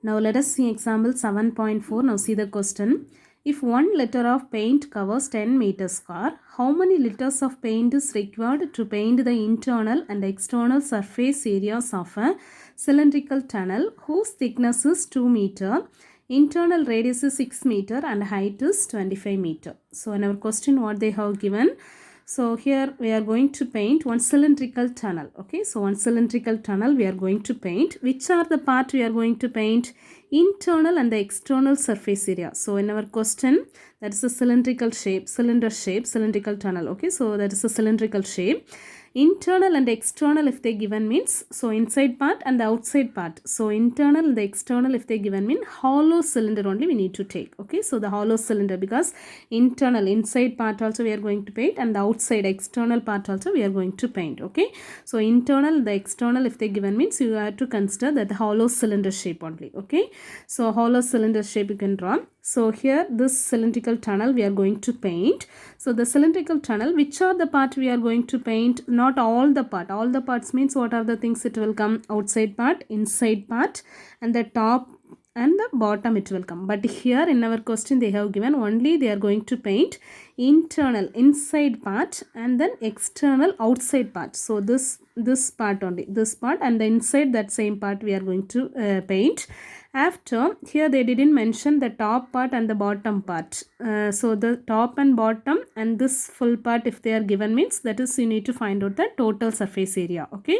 Now let us see example 7.4. Now see the question. If 1 liter of paint covers 10 meters square, how many liters of paint is required to paint the internal and external surface areas of a cylindrical tunnel whose thickness is 2 meter, internal radius is 6 meter and height is 25 meter. So in our question what they have given. So here we are going to paint one cylindrical tunnel. Okay, so one cylindrical tunnel we are going to paint. Which are the part we are going to paint? Internal and the external surface area. So in our question, that is a cylindrical shape, cylinder shape, cylindrical tunnel. Okay, so that is a cylindrical shape. Internal and external if they given means, so inside part and the outside part. So internal and the external if they given mean hollow cylinder only we need to take. Okay, so the hollow cylinder, because internal inside part also we are going to paint and the outside external part also we are going to paint. Okay, so internal, the external if they given means you have to consider that the hollow cylinder shape only. Okay, so hollow cylinder shape you can draw. So here this cylindrical tunnel we are going to paint. So the cylindrical tunnel, which are the part we are going to paint? Not all the part. All the parts means what are the things it will come? Outside part, inside part and the top and the bottom it will come. But here in our question they have given only they are going to paint internal inside part and then external outside part. So this part only, this part and the inside that same part we are going to paint. After here they didn't mention the top part and the bottom part. So the top and bottom and this full part if they are given means that is you need to find out the total surface area. Okay,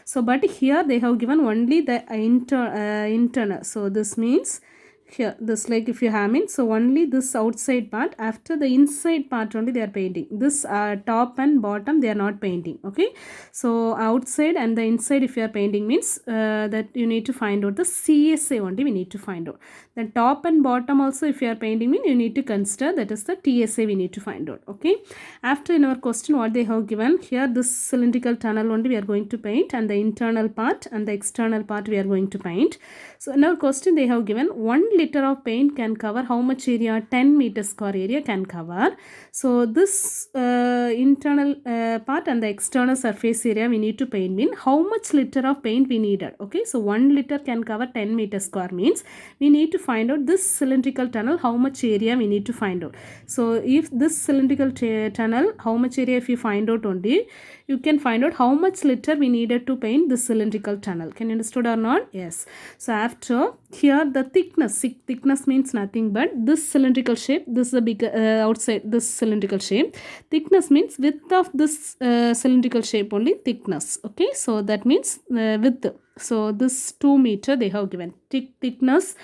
so but here they have given only the internal. So this means here this like if you have in, so only this outside part, after the inside part only they are painting. This top and bottom they are not painting. Okay, so outside and the inside if you are painting means that you need to find out the CSA only we need to find out. The top and bottom also if you are painting mean you need to consider that is the TSA we need to find out. Okay, after in our question what they have given here, this cylindrical tunnel only we are going to paint and the internal part and the external part we are going to paint. So in our question they have given 1 liter of paint can cover how much area? 10 meters square area can cover. So this internal part and the external surface area we need to paint mean how much liter of paint we needed. Okay, so 1 liter can cover 10 meters square means we need to find out this cylindrical tunnel how much area we need to find out. So if this cylindrical tunnel how much area if you find out only, you can find out how much liter we needed to paint this cylindrical tunnel. Can you understood or not? Yes. So after here the thickness means nothing but this cylindrical shape, this is a big outside this cylindrical shape. Thickness means width of this cylindrical shape only, thickness. Okay, so that means width. So this 2 meter they have given. Thickness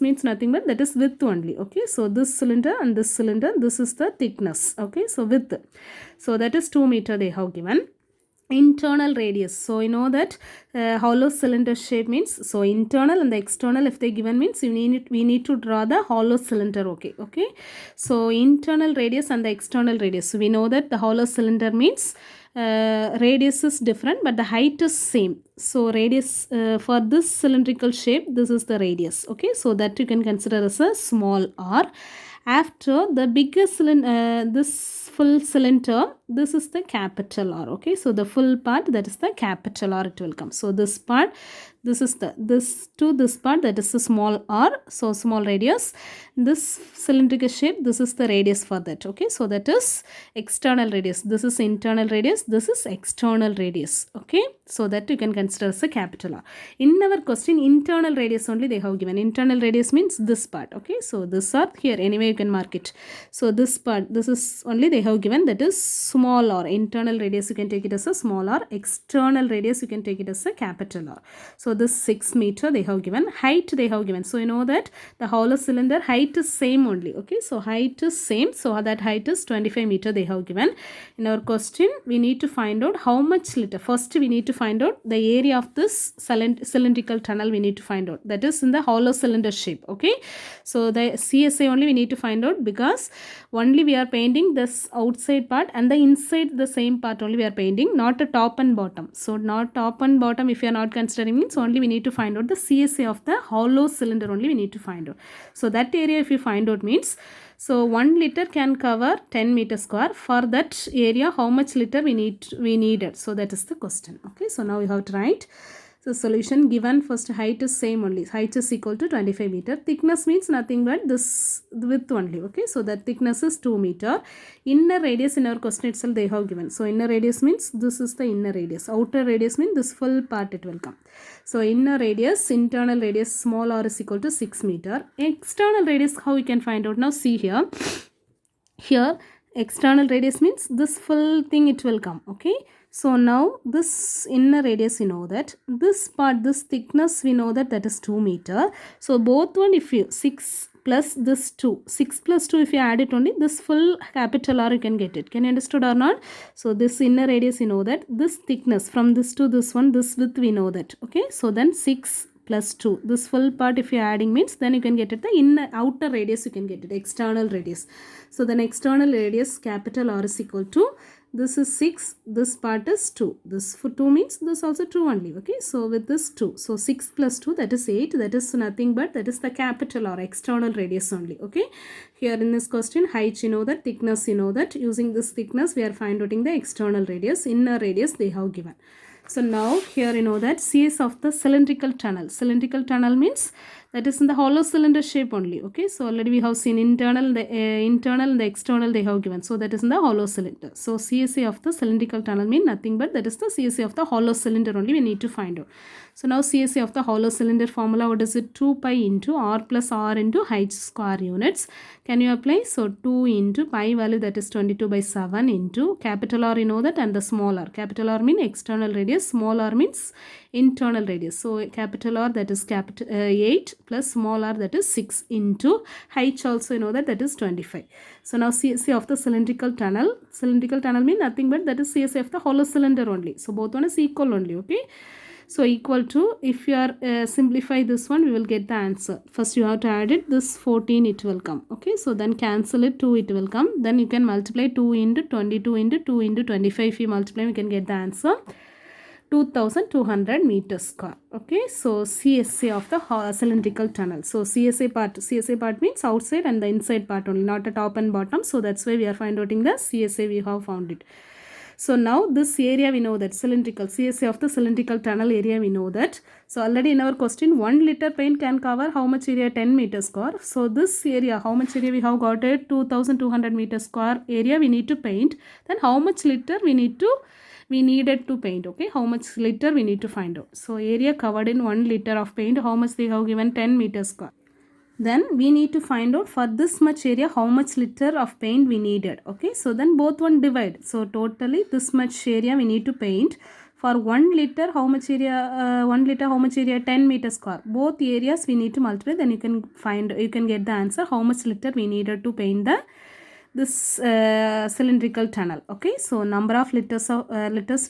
means nothing but that is width only. Okay, so this cylinder and this cylinder, this is the thickness. Okay, so width, so that is 2 meter they have given. Internal radius, so you know that hollow cylinder shape means, so internal and the external if they given means we need to draw the hollow cylinder. Okay, so internal radius and the external radius, so we know that the hollow cylinder means radius is different but the height is same. So radius for this cylindrical shape, this is the radius. Okay, so that you can consider as a small r. After the bigger cylinder, this full cylinder, this is the capital R. Okay, so the full part, that is the capital R it will come. So this part, this is the this part, that is the small r, so small radius. This cylindrical shape, this is the radius for that. Okay, so that is external radius, this is internal radius, this is external radius. Okay, so that you can consider as a capital R. In our question, internal radius only they have given. Internal radius means this part. Okay, so this R here, anyway you can mark it. So this part, this is only they have given, that is small r. Internal radius you can take it as a small r, external radius you can take it as a capital R. So this 6 meter they have given. Height they have given, so you know that the hollow cylinder height is same only. Okay, so height is same, so that height is 25 meter they have given. In our question we need to find out how much liter. First we need to find out the area of this cylindrical tunnel we need to find out, that is in the hollow cylinder shape. Okay, so the CSA only we need to find out, because only we are painting this outside part and the inside the same part only we are painting, not the top and bottom. So not top and bottom if you are not considering means only we need to find out the CSA of the hollow cylinder only we need to find out. So that area if you find out means, so 1 liter can cover 10 meter square. For that area how much liter we needed, so that is the question. Okay, so now you have to write. So solution given, first height is same only, height is equal to 25 meter, thickness means nothing but this width only, okay. So that thickness is 2 meter. Inner radius in our question itself they have given, so inner radius means this is the inner radius, outer radius means this full part it will come. So inner radius, internal radius small r is equal to 6 meter. External radius, how we can find out? Now see here external radius means this full thing it will come, okay. So now this inner radius we know that, this part, this thickness we know that that is 2 meter. So both one, if you 6 plus this 2, 6 plus 2 if you add it only, this full capital R you can get it. Can you understood or not? So this inner radius you know that, this thickness from this to this one, this width we know that, okay. So then 6 plus 2, this full part if you are adding means then you can get it the inner outer radius, you can get it external radius. So then external radius capital R is equal to, this is 6, this part is 2, this for 2 means this also 2 only, okay. So with this 2, so 6 plus 2 that is 8, that is nothing but that is the capital or external radius only, okay. Here in this question, height you know that, thickness you know that, using this thickness we are finding the external radius, inner radius they have given. So now here you know that CS of the cylindrical tunnel. Cylindrical tunnel means that is in the hollow cylinder shape only, okay. So already we have seen internal, the internal and the external they have given. So that is in the hollow cylinder. So CSA of the cylindrical tunnel mean nothing but that is the CSA of the hollow cylinder only we need to find out. So now CSA of the hollow cylinder formula, what is it? 2 pi into R plus R into height square units. Can you apply? So 2 into pi value that is 22 by 7 into capital R you know that, and the small r. Capital R mean external radius, small r means internal radius. So capital R that is 8 plus small r that is 6 into height also you know that, that is 25. So now CSA of the cylindrical tunnel. Cylindrical tunnel mean nothing but that is CSA of the hollow cylinder only. So both one is equal only, okay. So equal to, if you are simplify this one, we will get the answer. First you have to add it, this 14 it will come, okay. So then cancel it, 2 it will come. Then you can multiply 2 into 22 into 2 into 25. If you multiply, we can get the answer 2200 meters square, okay. So CSA of the cylindrical tunnel. So CSA part means outside and the inside part only, not the top and bottom. So that's why we are finding the CSA, we have found it. So now this area we know that cylindrical, CSA of the cylindrical tunnel area we know that. So already in our question, 1 liter paint can cover how much area? 10 meters square. So this area, how much area we have got it? 2200 meters square area we need to paint. Then how much liter we needed to paint, okay. How much liter we need to find out. So area covered in 1 liter of paint, how much they have given? 10 meters square. Then we need to find out for this much area how much liter of paint we needed, okay. So then both one divide. So totally this much area we need to paint. For 1 liter how much area? 1 liter how much area? 10 meters square. Both areas we need to multiply, then you can get the answer how much liter we needed to paint this cylindrical tunnel, okay. So number of liters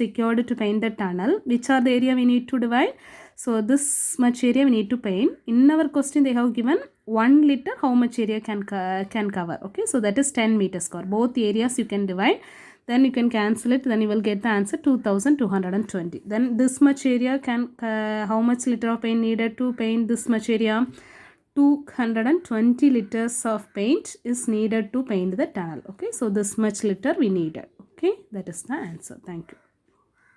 required to paint the tunnel, which are the area we need to divide. So this much area we need to paint. In our question they have given 1 liter how much area can cover, okay. So that is 10 meters square. Both areas you can divide, then you can cancel it, then you will get the answer 2220. Then this much area how much liter of paint needed to paint this much area? 220 liters of paint is needed to paint the tunnel, okay. So this much liter we needed, okay. That is the answer. Thank you.